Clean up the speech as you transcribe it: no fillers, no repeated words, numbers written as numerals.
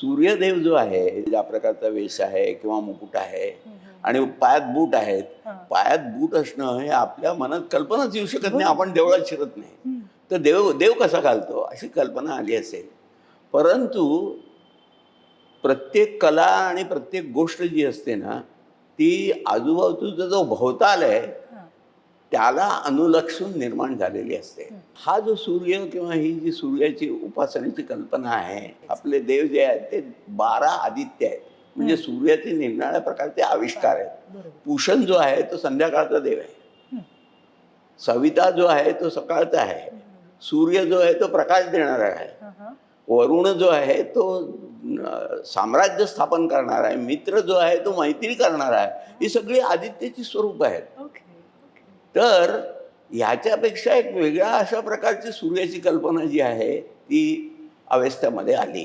सूर्यदेव जो आहे, ज्या प्रकारचा वेश आहे किंवा मुकुट आहे आणि पायात बूट आहेत. हां. पायात बूट असणं हे आपल्या मनात कल्पनाच येऊ शकत नाही. बरोबर. आपण देवळात शिरत नाही. हं. तर देव देव कसा घालतो अशी कल्पना आली असेल. परंतु प्रत्येक कला आणि प्रत्येक गोष्ट जी असते ना, ती आजूबाजूचा जो भोवताल आहे, हां. त्याला अनुलक्षून निर्माण झालेली असते. हं. हा जो सूर्य किंवा ही जी सूर्याची उपासनेची कल्पना आहे, आपले देव जे आहेत ते 12 आदित्य आहेत. म्हणजे सूर्याचे निरनिराळ्या प्रकारचे आविष्कार आहेत. बरोबर. पुषण जो आहे तो संध्याकाळचा देव आहे. हं. सविता जो आहे तो सकाळचा आहे. सूर्य जो आहे तो प्रकाश देणारा आहे. हां, हां. वरुण जो आहे तो साम्राज्य स्थापन करणारा आहे. मित्र जो आहे तो मैत्री करणारा आहे. ही सगळी आदित्यची स्वरूप आहेत. Okay, okay. तर ह्याच्यापेक्षा एक वेगळ्या अशा प्रकारची सूर्याची कल्पना जी आहे ती अवेस्त्यामध्ये आली.